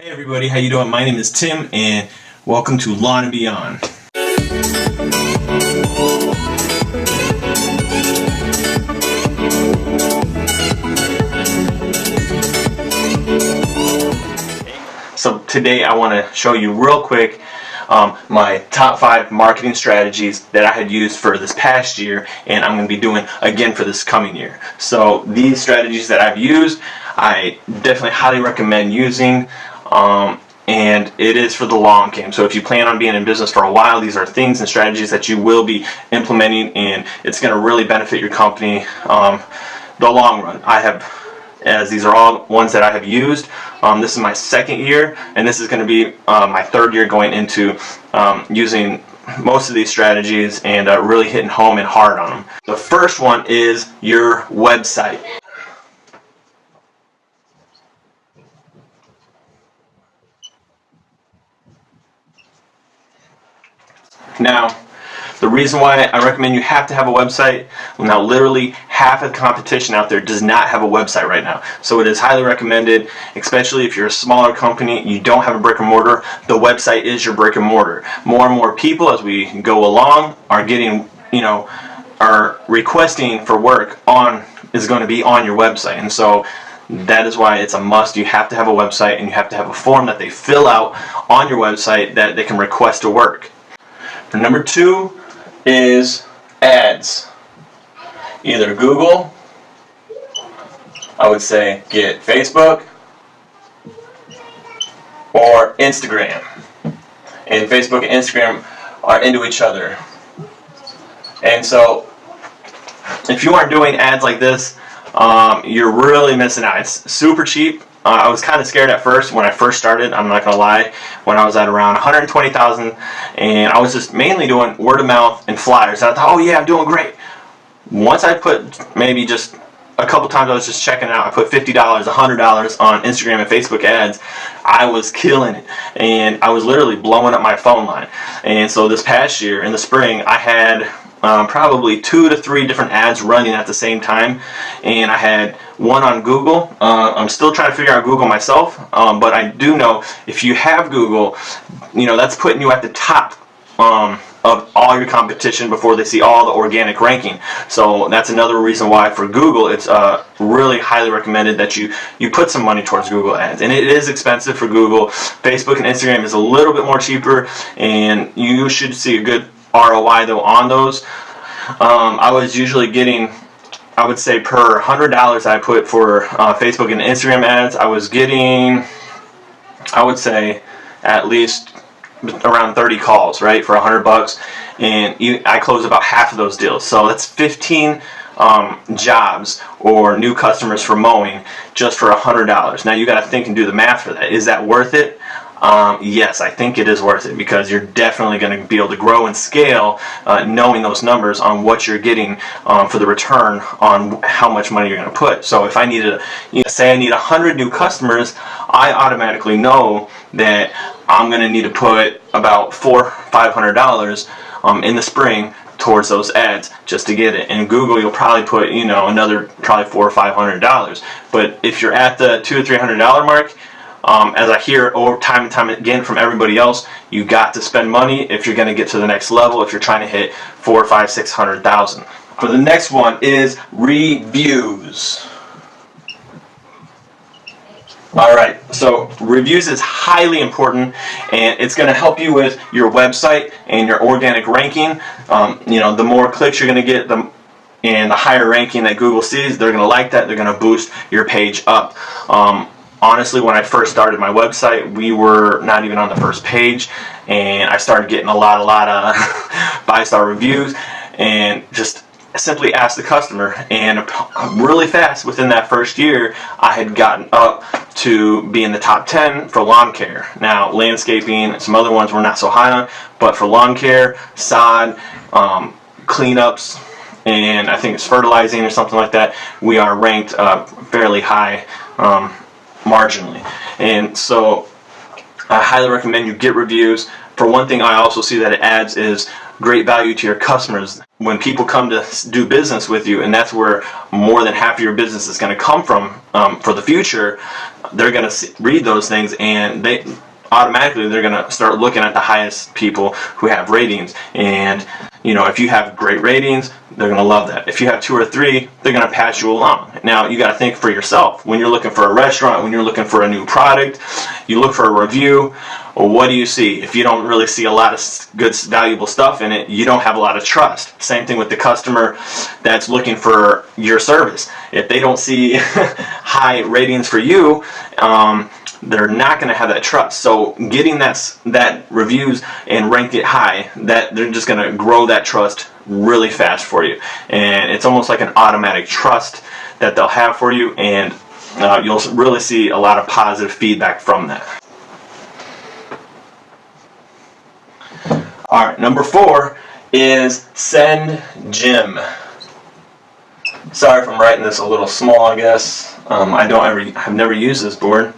Hey everybody, how you doing? My name is Tim and welcome to Lawn and Beyond. So today I want to show you real quick my top 5 marketing strategies that I had used for this past year and I'm going to be doing again for this coming year. So these strategies that I've used, I definitely highly recommend using. And it is for the long game. So if you plan on being in business for a while, these are things and strategies that you will be implementing, and it's going to really benefit your company the long run. As these are all ones that I have used. This is my second year, and this is going to be my third year going into using most of these strategies and really hitting home and hard on them. The first one is your website. Now, the reason why I recommend you have to have a website, now literally half of the competition out there does not have a website right now. So it is highly recommended, especially if you're a smaller company, you don't have a brick and mortar, the website is your brick and mortar. More and more people as we go along are getting, are requesting for work is going to be on your website. And so that is why it's a must. You have to have a website and you have to have a form that they fill out on your website that they can request to work. Number 2 is ads. Either Google, I would say get Facebook, or Instagram. And Facebook and Instagram are into each other. And so if you aren't doing ads like this, you're really missing out. It's super cheap. I was kind of scared at first when I first started, I'm not going to lie, when I was at around 120,000 and I was just mainly doing word of mouth and flyers. And I thought, oh yeah, I'm doing great. Once I put maybe just a couple times I was just checking it out, I put $50, $100 on Instagram and Facebook ads, I was killing it. And I was literally blowing up my phone line. And so this past year, in the spring, I had probably 2 to 3 different ads running at the same time, and I had one on Google. I'm still trying to figure out Google myself, but I do know if you have Google, that's putting you at the top of all your competition before they see all the organic ranking. So that's another reason why for Google it's really highly recommended that you put some money towards Google ads. And it is expensive for Google. Facebook and Instagram is a little bit more cheaper, and you should see a good ROI though on those. I was usually getting, I would say per $100 I put for Facebook and Instagram ads, I was getting, I would say at least around 30 calls, right, for $100, and I closed about half of those deals. So that's 15 jobs or new customers for mowing just for $100. Now you got to think and do the math for that. Is that worth it? Yes, I think it is worth it, because you're definitely going to be able to grow and scale knowing those numbers on what you're getting for the return on how much money you're going to put. So if I needed, say I need 100 new customers, I automatically know that I'm going to need to put about $400-500 in the spring towards those ads just to get it. In Google you'll probably put another probably $400 or $500. But if you're at the $200 or $300 mark, as I hear over time and time again from everybody else, you got to spend money if you're going to get to the next level, if you're trying to hit 400, 500, 600,000. For the next one is reviews. Alright, so reviews is highly important, and it's going to help you with your website and your organic ranking. The more clicks you're going to get, and the higher ranking that Google sees, they're going to like that. They're going to boost your page up. Honestly, when I first started my website, we were not even on the first page, and I started getting a lot of 5-star reviews, and just simply asked the customer, and really fast within that first year I had gotten up to be in the top 10 for lawn care. Now landscaping, some other ones were not so high on, but for lawn care, sod, cleanups, and I think it's fertilizing or something like that, we are ranked fairly high marginally. And so I highly recommend you get reviews. For one thing, I also see that it adds is great value to your customers. When people come to do business with you, and that's where more than half of your business is going to come from for the future, they're going to read those things, and they're going to start looking at the highest people who have ratings. And if you have great ratings, they're going to love that. If you have 2 or 3, they're going to pass you along. Now you got to think for yourself. When you're looking for a restaurant, when you're looking for a new product, you look for a review. What do you see? If you don't really see a lot of good, valuable stuff in it, you don't have a lot of trust. Same thing with the customer that's looking for your service. If they don't see high ratings for you, they're not going to have that trust. So getting that reviews and rank it high, that they're just going to grow that trust really fast for you. And it's almost like an automatic trust that they'll have for you, and you'll really see a lot of positive feedback from that. All right, number 4 is SendJim. Sorry if I'm writing this a little small, I guess. I've never used this board,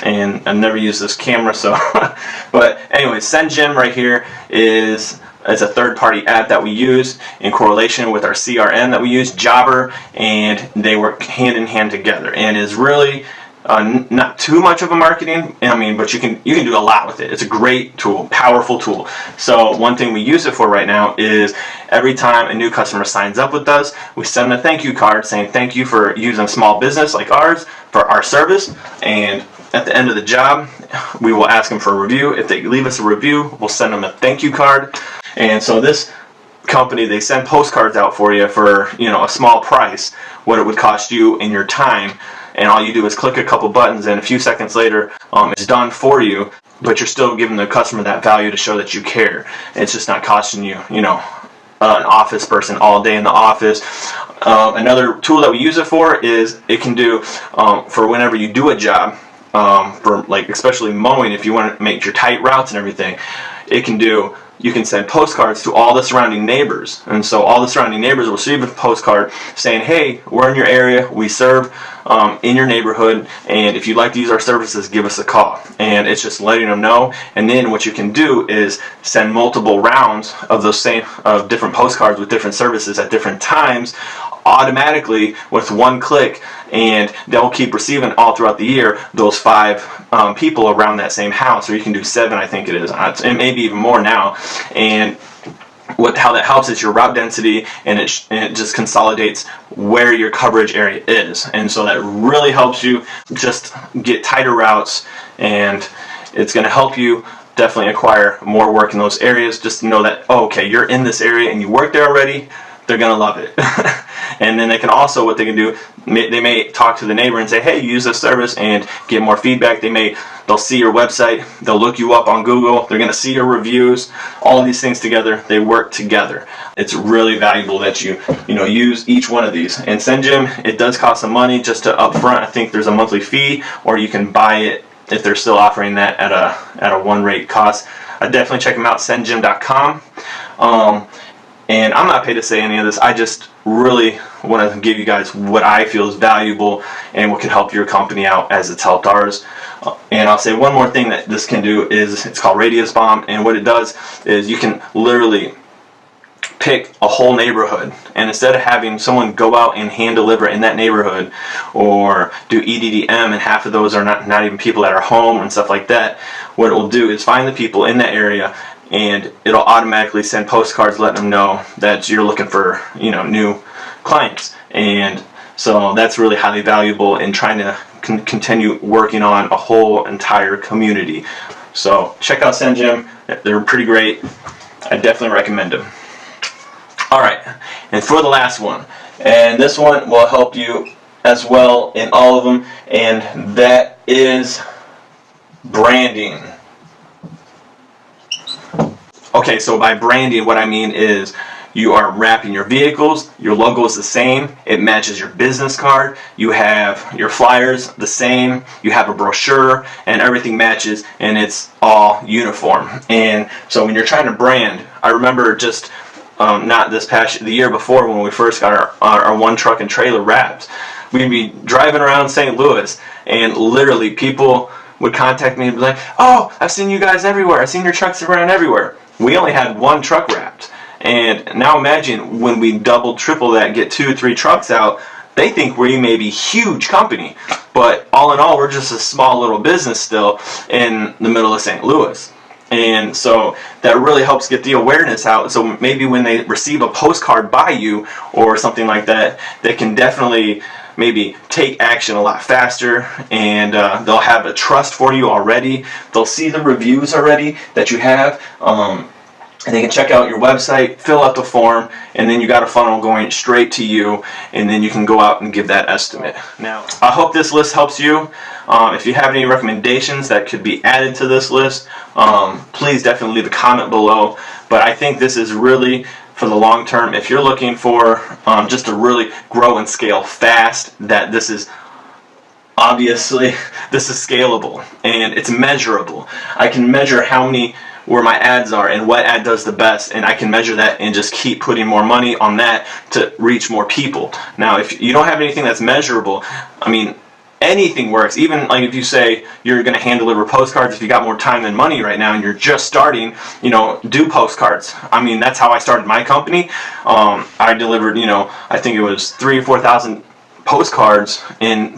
and I've never used this camera, so but anyway, SendJim right here is a third-party app that we use in correlation with our CRM that we use, Jobber, and they work hand in hand together, and is really not too much of a marketing, but you can do a lot with it. It's a great tool, powerful tool. So one thing we use it for right now is every time a new customer signs up with us, we send them a thank you card saying thank you for using a small business like ours for our service, and at the end of the job, we will ask them for a review. If they leave us a review, we'll send them a thank you card. And so this company, they send postcards out for you for a small price, what it would cost you in your time. And all you do is click a couple buttons, and a few seconds later, it's done for you. But you're still giving the customer that value to show that you care. It's just not costing you, an office person all day in the office. Another tool that we use it for is it can do for whenever you do a job, for like especially mowing. If you want to make your tight routes and everything, you can send postcards to all the surrounding neighbors, and so all the surrounding neighbors will receive a postcard saying, hey, we're in your area, we serve in your neighborhood, and if you'd like to use our services, give us a call. And it's just letting them know. And then what you can do is send multiple rounds of different postcards with different services at different times, automatically with one click, and they'll keep receiving all throughout the year those 5 people around that same house, or you can do 7, I think it is, and maybe even more now. And how that helps is your route density, and it just consolidates where your coverage area is, and so that really helps you just get tighter routes, and it's going to help you definitely acquire more work in those areas. Just to know that, okay, you're in this area and you work there already, they're going to love it. And then they can also, what they can do, they may talk to the neighbor and say, hey, use this service, and get more feedback. They'll see your website, they'll look you up on Google, they're going to see your reviews. All of these things together, they work together. It's really valuable that you use each one of these. And SendJim, it does cost some money just to upfront. I think there's a monthly fee, or you can buy it if they're still offering that at a one rate cost. Definitely check them out, sendjim.com. And I'm not paid to say any of this. I just really want to give you guys what I feel is valuable and what can help your company out as it's helped ours. And I'll say one more thing that this can do is it's called Radius Bomb. And what it does is you can literally pick a whole neighborhood, and instead of having someone go out and hand deliver in that neighborhood or do EDDM, and half of those are not even people that are home and stuff like that, what it will do is find the people in that area, and it'll automatically send postcards letting them know that you're looking for new clients. And so that's really highly valuable in trying to continue working on a whole entire community. So check out SendJim. They're pretty great. I definitely recommend them. Alright, and for the last one, and this one will help you as well in all of them, and that is branding. Okay, so by branding, what I mean is you are wrapping your vehicles, your logo is the same, it matches your business card, you have your flyers the same, you have a brochure, and everything matches, and it's all uniform. And so when you're trying to brand, I remember just not this the year before, when we first got our one truck and trailer wrapped, we'd be driving around St. Louis, and literally people would contact me and be like, oh, I've seen you guys everywhere, I've seen your trucks around everywhere. We only had one truck wrapped. And now imagine when we double, triple that, get 2 or 3 trucks out, they think we may be a huge company, but all in all, we're just a small little business still in the middle of St. Louis. And so that really helps get the awareness out. So maybe when they receive a postcard by you or something like that, they can definitely maybe take action a lot faster, and they'll have a trust for you already. They'll see the reviews already that you have. And they can check out your website, fill out the form, and then you got a funnel going straight to you, and then you can go out and give that estimate. Now, I hope this list helps you. If you have any recommendations that could be added to this list, please definitely leave a comment below. But I think this is really for the long term. If you're looking for just to really grow and scale fast, that this is obviously, this is scalable and it's measurable. I can measure where my ads are and what ad does the best, and I can measure that and just keep putting more money on that to reach more people. Now, if you don't have anything that's measurable, I mean, anything works. Even like if you say you're going to hand deliver postcards, if you got more time than money right now and you're just starting, do postcards. I mean, that's how I started my company. I delivered, I think it was 3,000 or 4,000 postcards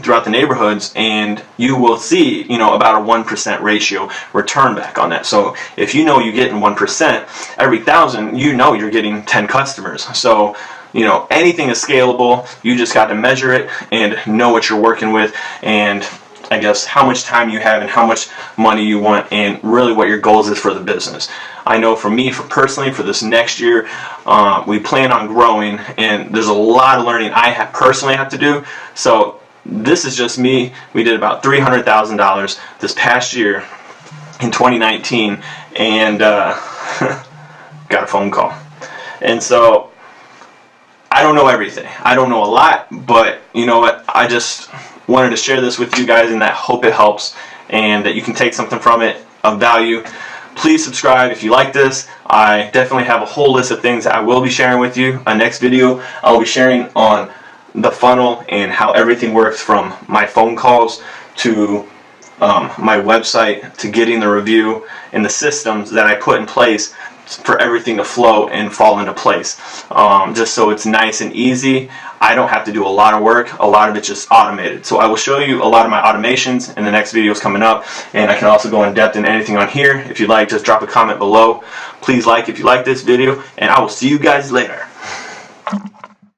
throughout the neighborhoods, and you will see, about a 1% ratio return back on that. So if you're getting 1% every 1,000, you're getting 10 customers. So anything is scalable. You just got to measure it and know what you're working with, and I guess how much time you have and how much money you want, and really what your goals is for the business. I know for me, personally, for this next year, we plan on growing, and there's a lot of learning I personally have to do. So this is just me. We did about $300,000 this past year in 2019, and got a phone call. And so I don't know everything. I don't know a lot, but you know what? I just wanted to share this with you guys, and I hope it helps and that you can take something from it of value. Please subscribe if you like this. I definitely have a whole list of things that I will be sharing with you. Next video, I'll be sharing on the funnel and how everything works, from my phone calls to my website to getting the review, and the systems that I put in place for everything to flow and fall into place, just so it's nice and easy. I don't have to do a lot of work. A lot of it's just automated. So I will show you a lot of my automations in the next videos coming up, and I can also go in depth in anything on here. If you'd like, just drop a comment below. Please like if you like this video, and I will see you guys later.